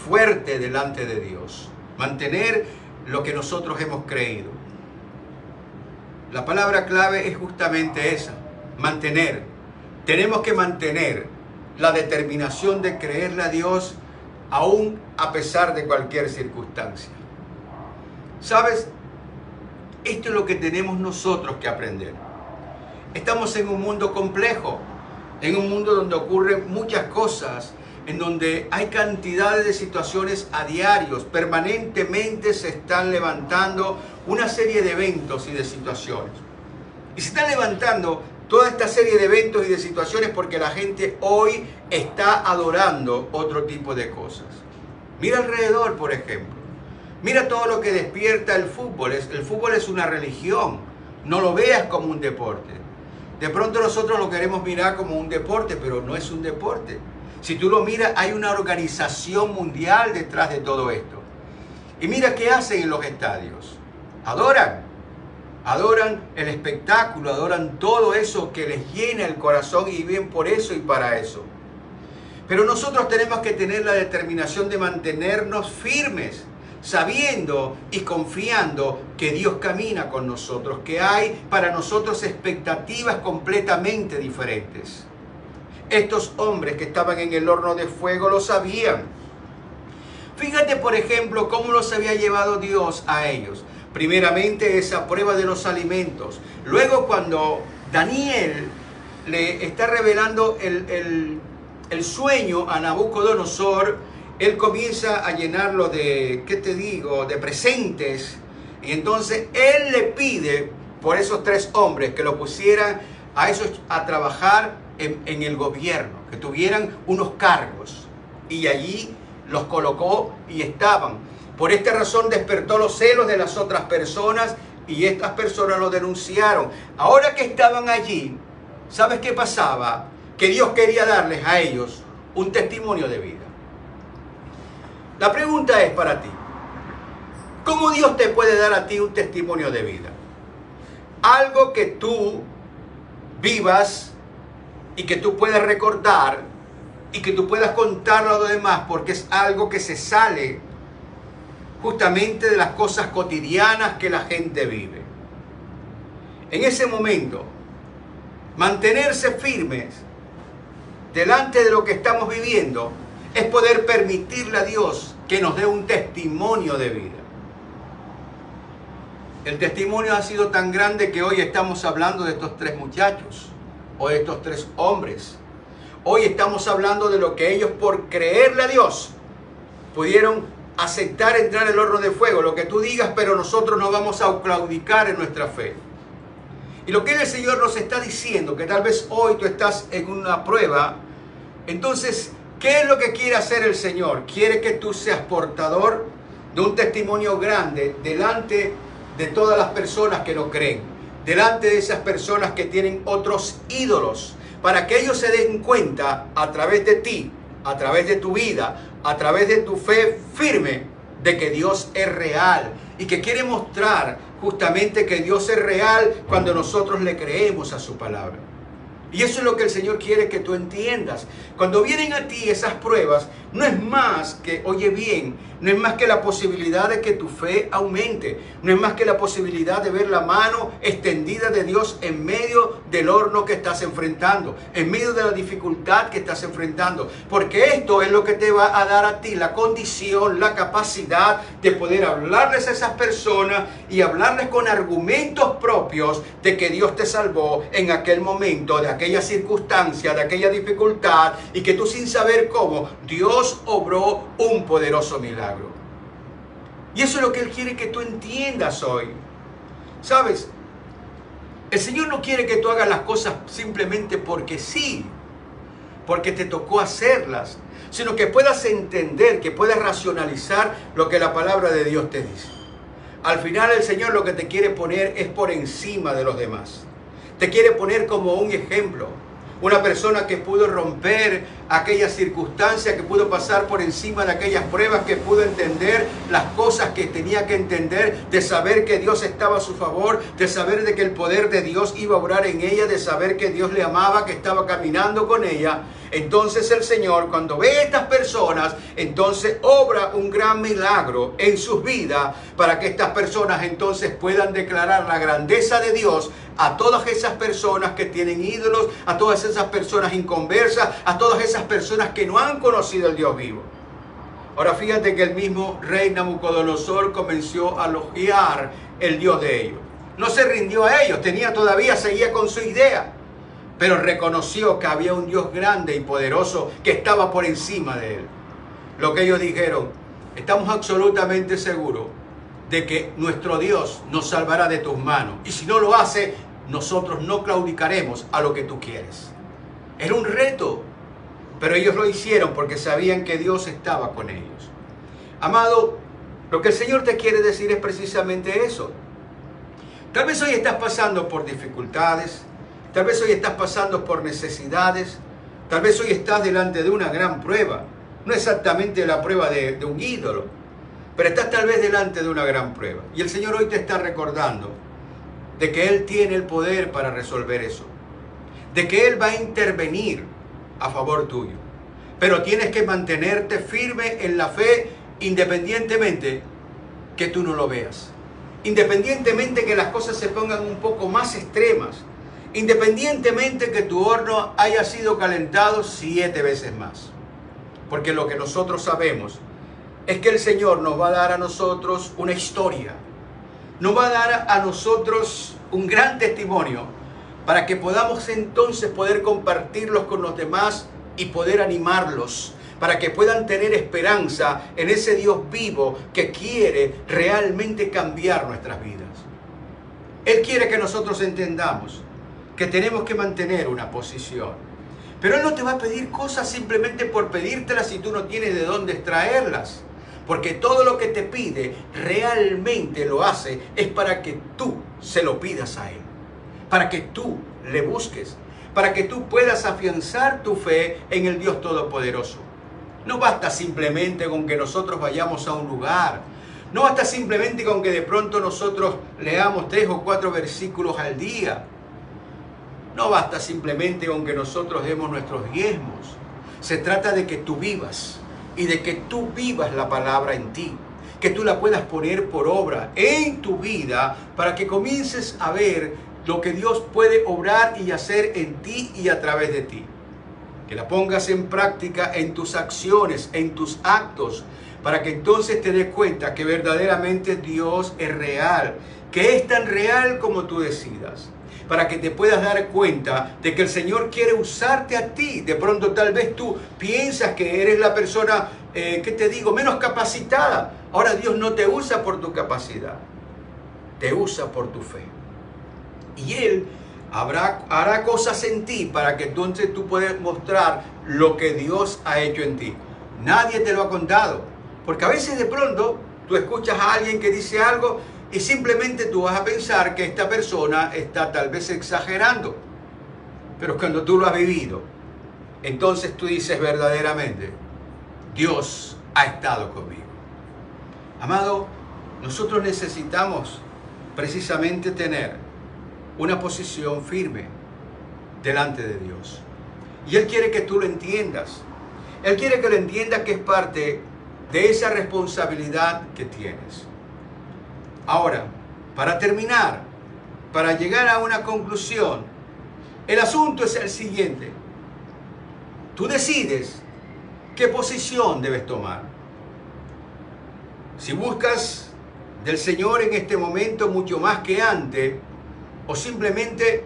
fuerte delante de Dios? Mantener lo que nosotros hemos creído. La palabra clave es justamente esa: mantener. Tenemos que mantener la determinación de creerle a Dios aún a pesar de cualquier circunstancia. ¿Sabes? Esto es lo que tenemos nosotros que aprender. Estamos en un mundo complejo, en un mundo donde ocurren muchas cosas, en donde hay cantidades de situaciones a diarios, permanentemente se están levantando una serie de eventos y de situaciones. Y se están levantando toda esta serie de eventos y de situaciones porque la gente hoy está adorando otro tipo de cosas. Mira alrededor, por ejemplo. Mira todo lo que despierta el fútbol. El fútbol es una religión. No lo veas como un deporte. De pronto nosotros lo queremos mirar como un deporte, pero no es un deporte. Si tú lo miras, hay una organización mundial detrás de todo esto. Y mira qué hacen en los estadios. Adoran. Adoran el espectáculo, adoran todo eso que les llena el corazón y viven por eso y para eso. Pero nosotros tenemos que tener la determinación de mantenernos firmes, sabiendo y confiando que Dios camina con nosotros, que hay para nosotros expectativas completamente diferentes. Estos hombres que estaban en el horno de fuego lo sabían. Fíjate, por ejemplo, cómo los había llevado Dios a ellos. Primeramente esa prueba de los alimentos. Luego cuando Daniel le está revelando el sueño a Nabucodonosor, él comienza a llenarlo de, ¿qué te digo?, de presentes. Y entonces él le pide por esos 3 hombres que lo pusieran a trabajar en el gobierno, que tuvieran unos cargos. Y allí los colocó y estaban. Por esta razón despertó los celos de las otras personas y estas personas lo denunciaron. Ahora que estaban allí, ¿sabes qué pasaba? Que Dios quería darles a ellos un testimonio de vida. La pregunta es para ti: ¿cómo Dios te puede dar a ti un testimonio de vida? Algo que tú vivas y que tú puedas recordar y que tú puedas contarlo a los demás, porque es algo que se sale justamente de las cosas cotidianas que la gente vive. En ese momento, mantenerse firmes delante de lo que estamos viviendo es poder permitirle a Dios que nos dé un testimonio de vida. El testimonio ha sido tan grande que hoy estamos hablando de estos 3 muchachos o de estos 3 hombres. Hoy estamos hablando de lo que ellos, por creerle a Dios, pudieron aceptar entrar en el horno de fuego. Lo que tú digas, pero nosotros no vamos a claudicar en nuestra fe. Y lo que el Señor nos está diciendo, que tal vez hoy tú estás en una prueba, entonces, ¿qué es lo que quiere hacer el Señor? Quiere que tú seas portador de un testimonio grande delante de todas las personas que no creen, delante de esas personas que tienen otros ídolos, para que ellos se den cuenta a través de ti, a través de tu vida, a través de tu fe firme, de que Dios es real y que quiere mostrar justamente que Dios es real cuando nosotros le creemos a su palabra. Y eso es lo que el Señor quiere que tú entiendas. Cuando vienen a ti esas pruebas, no es más que, oye bien, no es más que la posibilidad de que tu fe aumente. No es más que la posibilidad de ver la mano extendida de Dios en medio del horno que estás enfrentando, en medio de la dificultad que estás enfrentando. Porque esto es lo que te va a dar a ti la condición, la capacidad de poder hablarles a esas personas y hablarles con argumentos propios de que Dios te salvó en aquel momento, de aquella circunstancia, de aquella dificultad, y que tú, sin saber cómo, Dios obró un poderoso milagro. Y eso es lo que Él quiere que tú entiendas hoy. ¿Sabes? El Señor no quiere que tú hagas las cosas simplemente porque sí, porque te tocó hacerlas, sino que puedas entender, que puedas racionalizar lo que la palabra de Dios te dice. Al final el Señor lo que te quiere poner es por encima de los demás. Te quiere poner como un ejemplo. Una persona que pudo romper aquella circunstancia, que pudo pasar por encima de aquellas pruebas, que pudo entender las cosas que tenía que entender, de saber que Dios estaba a su favor, de saber de que el poder de Dios iba a obrar en ella, de saber que Dios le amaba, que estaba caminando con ella. Entonces el Señor, cuando ve a estas personas, entonces obra un gran milagro en sus vidas, para que estas personas entonces puedan declarar la grandeza de Dios a todas esas personas que tienen ídolos, a todas esas personas inconversas, a todas esas personas que no han conocido al Dios vivo. Ahora fíjate que el mismo rey Nabucodonosor comenzó a elogiar el Dios de ellos. No se rindió a ellos, seguía con su idea, pero reconoció que había un Dios grande y poderoso que estaba por encima de él. Lo que ellos dijeron: estamos absolutamente seguros de que nuestro Dios nos salvará de tus manos, y si no lo hace, nosotros no claudicaremos a lo que tú quieres. Era un reto, pero ellos lo hicieron porque sabían que Dios estaba con ellos. Amado, lo que el Señor te quiere decir es precisamente eso. Tal vez hoy estás pasando por dificultades, tal vez hoy estás pasando por necesidades, tal vez hoy estás delante de una gran prueba. No exactamente la prueba de un ídolo, pero estás tal vez delante de una gran prueba. Y el Señor hoy te está recordando de que Él tiene el poder para resolver eso, de que Él va a intervenir a favor tuyo. Pero tienes que mantenerte firme en la fe, independientemente que tú no lo veas, independientemente que las cosas se pongan un poco más extremas, independientemente que tu horno haya sido calentado 7 veces más. Porque lo que nosotros sabemos es que el Señor nos va a dar a nosotros una historia, nos va a dar a nosotros un gran testimonio para que podamos entonces poder compartirlos con los demás y poder animarlos, para que puedan tener esperanza en ese Dios vivo que quiere realmente cambiar nuestras vidas. Él quiere que nosotros entendamos que tenemos que mantener una posición. Pero Él no te va a pedir cosas simplemente por pedírtelas si tú no tienes de dónde extraerlas. Porque todo lo que te pide realmente lo hace es para que tú se lo pidas a Él, para que tú le busques, para que tú puedas afianzar tu fe en el Dios Todopoderoso. No basta simplemente con que nosotros vayamos a un lugar, no basta simplemente con que de pronto nosotros leamos 3 o 4 versículos al día, no basta simplemente con que nosotros demos nuestros diezmos. Se trata de que tú vivas, y de que tú vivas la palabra en ti, que tú la puedas poner por obra en tu vida para que comiences a ver lo que Dios puede obrar y hacer en ti y a través de ti. Que la pongas en práctica en tus acciones, en tus actos, para que entonces te des cuenta que verdaderamente Dios es real, que es tan real como tú decidas. Para que te puedas dar cuenta de que el Señor quiere usarte a ti. De pronto tal vez tú piensas que eres la persona, menos capacitada. Ahora Dios no te usa por tu capacidad, te usa por tu fe. Y Él hará cosas en ti para que entonces tú puedas mostrar lo que Dios ha hecho en ti. Nadie te lo ha contado. Porque a veces de pronto tú escuchas a alguien que dice algo y simplemente tú vas a pensar que esta persona está tal vez exagerando. Pero cuando tú lo has vivido, entonces tú dices verdaderamente: Dios ha estado conmigo. Amado, nosotros necesitamos precisamente tener una posición firme delante de Dios. Y Él quiere que tú lo entiendas. Él quiere que lo entiendas, que es parte de esa responsabilidad que tienes. Ahora, para terminar, para llegar a una conclusión, el asunto es el siguiente. Tú decides qué posición debes tomar. Si buscas del Señor en este momento mucho más que antes, o simplemente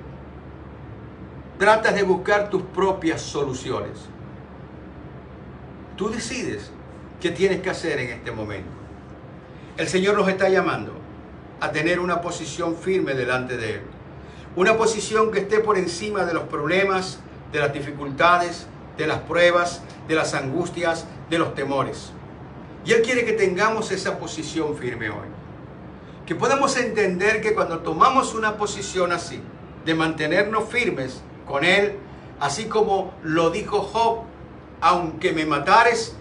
tratas de buscar tus propias soluciones. Tú decides qué tienes que hacer en este momento. El Señor nos está llamando a tener una posición firme delante de Él. Una posición que esté por encima de los problemas, de las dificultades, de las pruebas, de las angustias, de los temores. Y Él quiere que tengamos esa posición firme hoy. Que podamos entender que cuando tomamos una posición así, de mantenernos firmes con Él, así como lo dijo Job: aunque me matares,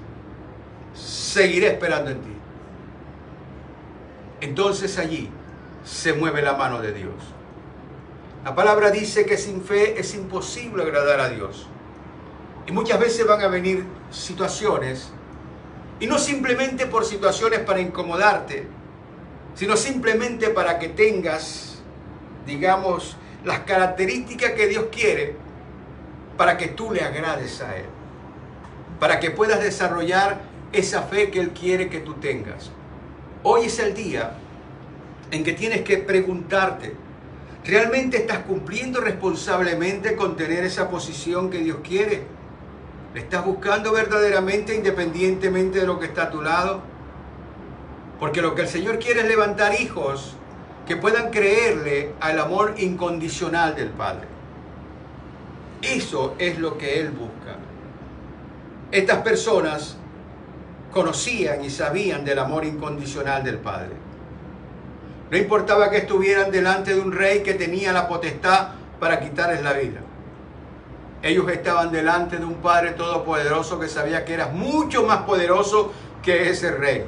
seguiré esperando en ti. Entonces allí se mueve la mano de Dios. La palabra dice que sin fe es imposible agradar a Dios. Y muchas veces van a venir situaciones, y no simplemente por situaciones para incomodarte, sino simplemente para que tengas, digamos, las características que Dios quiere para que tú le agrades a Él, para que puedas desarrollar esa fe que Él quiere que tú tengas. Hoy es el día en que tienes que preguntarte, ¿realmente estás cumpliendo responsablemente con tener esa posición que Dios quiere? ¿Le estás buscando verdaderamente independientemente de lo que está a tu lado? Porque lo que el Señor quiere es levantar hijos que puedan creerle al amor incondicional del Padre. Eso es lo que Él busca. Estas personas conocían y sabían del amor incondicional del Padre. No importaba que estuvieran delante de un rey que tenía la potestad para quitarles la vida. Ellos estaban delante de un Padre todopoderoso que sabía que era mucho más poderoso que ese rey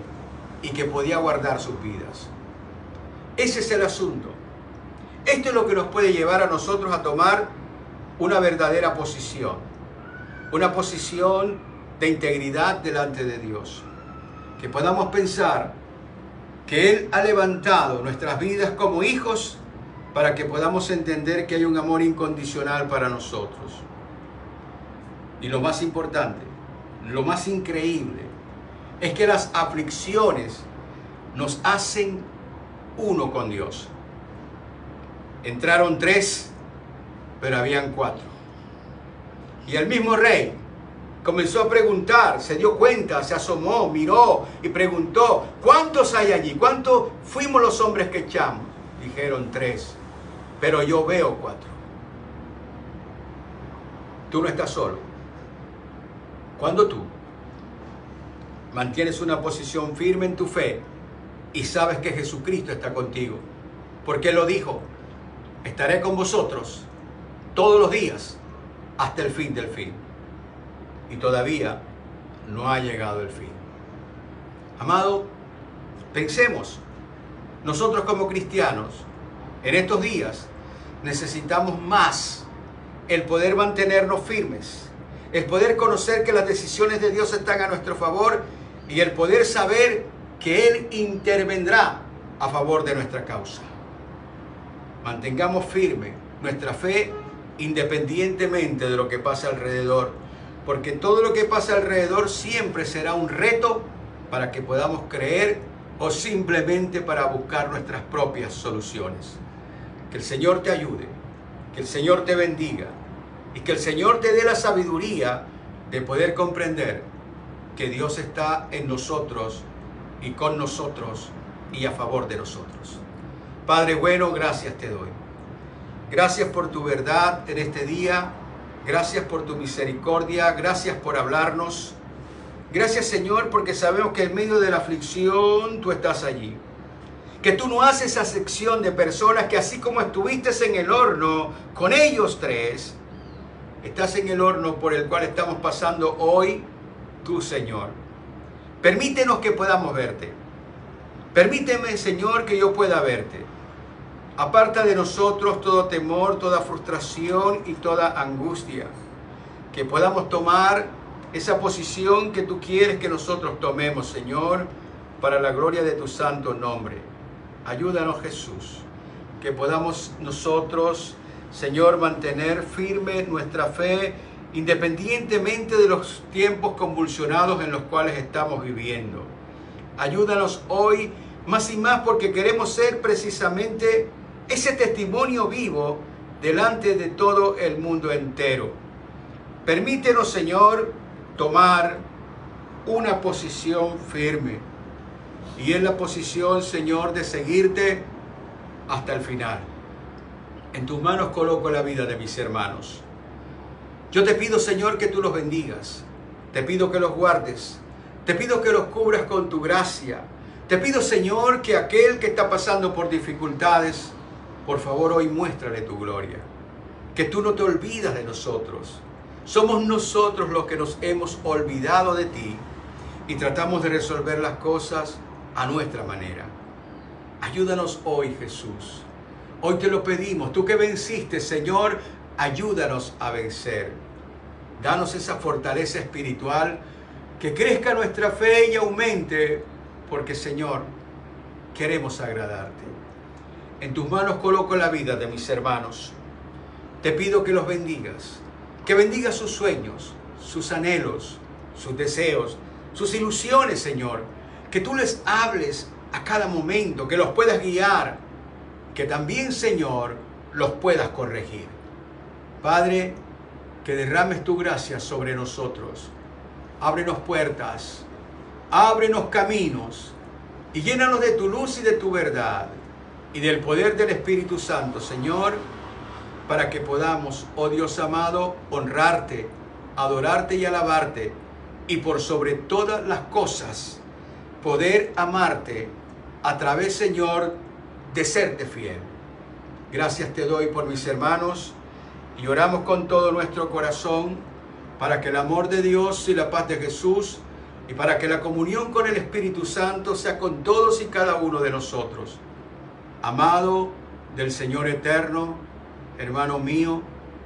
y que podía guardar sus vidas. Ese es el asunto. Esto es lo que nos puede llevar a nosotros a tomar una verdadera posición. Una posición de integridad delante de Dios. Que podamos pensar que Él ha levantado nuestras vidas como hijos para que podamos entender que hay un amor incondicional para nosotros. Y lo más importante, lo más increíble, es que las aflicciones nos hacen uno con Dios. Entraron 3, pero habían 4. Y el mismo rey comenzó a preguntar, se dio cuenta, se asomó, miró y preguntó, ¿cuántos hay allí? ¿Cuántos fuimos los hombres que echamos? Dijeron 3, pero yo veo 4. Tú no estás solo. Cuando tú mantienes una posición firme en tu fe y sabes que Jesucristo está contigo, porque Él lo dijo, estaré con vosotros todos los días hasta el fin del fin. Y todavía no ha llegado el fin. Amado, pensemos, nosotros como cristianos, en estos días necesitamos más el poder mantenernos firmes, el poder conocer que las decisiones de Dios están a nuestro favor y el poder saber que Él intervendrá a favor de nuestra causa. Mantengamos firme nuestra fe independientemente de lo que pasa alrededor, porque todo lo que pasa alrededor siempre será un reto para que podamos creer o simplemente para buscar nuestras propias soluciones. Que el Señor te ayude, que el Señor te bendiga y que el Señor te dé la sabiduría de poder comprender que Dios está en nosotros y con nosotros y a favor de nosotros. Padre bueno, gracias te doy. Gracias por tu verdad en este día. Gracias por tu misericordia. Gracias por hablarnos. Gracias, Señor, porque sabemos que en medio de la aflicción tú estás allí. Que tú no haces acepción de personas, que así como estuviste en el horno con ellos 3, estás en el horno por el cual estamos pasando hoy tú, Señor. Permítenos que podamos verte. Permíteme, Señor, que yo pueda verte. Aparta de nosotros todo temor, toda frustración y toda angustia. Que podamos tomar esa posición que tú quieres que nosotros tomemos, Señor, para la gloria de tu santo nombre. Ayúdanos, Jesús, que podamos nosotros, Señor, mantener firme nuestra fe independientemente de los tiempos convulsionados en los cuales estamos viviendo. Ayúdanos hoy más y más, porque queremos ser precisamente ese testimonio vivo delante de todo el mundo entero. Permítenos, Señor, tomar una posición firme. Y es la posición, Señor, de seguirte hasta el final. En tus manos coloco la vida de mis hermanos. Yo te pido, Señor, que tú los bendigas. Te pido que los guardes. Te pido que los cubras con tu gracia. Te pido, Señor, que aquel que está pasando por dificultades, por favor, hoy muéstrale tu gloria. Que tú no te olvidas de nosotros. Somos nosotros los que nos hemos olvidado de ti y tratamos de resolver las cosas a nuestra manera. Ayúdanos hoy, Jesús. Hoy te lo pedimos. Tú que venciste, Señor, ayúdanos a vencer. Danos esa fortaleza espiritual, que crezca nuestra fe y aumente, porque, Señor, queremos agradarte. En tus manos coloco la vida de mis hermanos. Te pido que los bendigas, que bendigas sus sueños, sus anhelos, sus deseos, sus ilusiones, Señor. Que tú les hables a cada momento, que los puedas guiar, que también, Señor, los puedas corregir. Padre, que derrames tu gracia sobre nosotros. Ábrenos puertas, ábrenos caminos y llénanos de tu luz y de tu verdad y del poder del Espíritu Santo, Señor, para que podamos, oh Dios amado, honrarte, adorarte y alabarte, y por sobre todas las cosas, poder amarte a través, Señor, de serte fiel. Gracias te doy por mis hermanos y oramos con todo nuestro corazón para que el amor de Dios y la paz de Jesús y para que la comunión con el Espíritu Santo sea con todos y cada uno de nosotros. Amado del Señor eterno, hermano mío,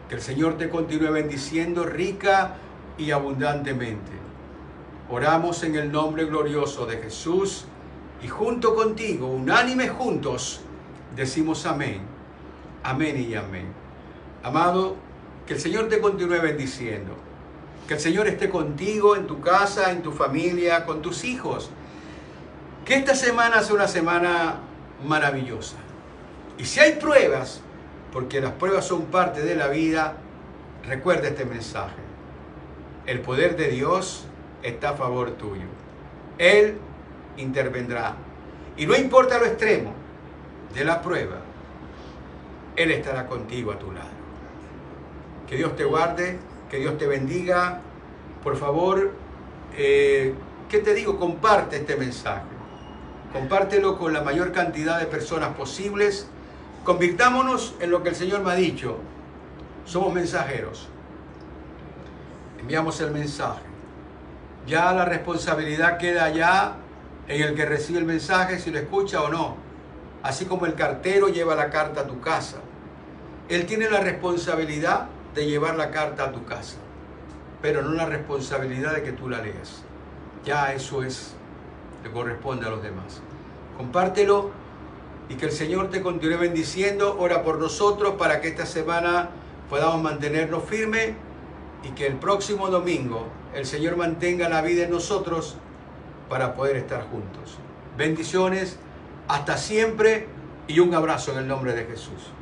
que el Señor te continúe bendiciendo rica y abundantemente. Oramos en el nombre glorioso de Jesús y junto contigo, unánimes juntos, decimos amén, amén y amén. Amado, que el Señor te continúe bendiciendo. Que el Señor esté contigo en tu casa, en tu familia, con tus hijos. Que esta semana sea una semana maravillosa. Y si hay pruebas, porque las pruebas son parte de la vida, recuerda este mensaje. El poder de Dios está a favor tuyo. Él intervendrá. Y no importa lo extremo de la prueba, Él estará contigo a tu lado. Que Dios te guarde, que Dios te bendiga. Por favor, ¿qué te digo? Comparte este mensaje. Compártelo con la mayor cantidad de personas posibles. Convirtámonos en lo que el Señor me ha dicho. Somos mensajeros. Enviamos el mensaje. Ya la responsabilidad queda allá en el que recibe el mensaje, si lo escucha o no. Así como el cartero lleva la carta a tu casa. Él tiene la responsabilidad de llevar la carta a tu casa, pero no la responsabilidad de que tú la leas. Ya eso le corresponde a los demás. Compártelo y que el Señor te continúe bendiciendo. Ora por nosotros para que esta semana podamos mantenernos firmes y que el próximo domingo el Señor mantenga la vida en nosotros para poder estar juntos. Bendiciones, hasta siempre y un abrazo en el nombre de Jesús.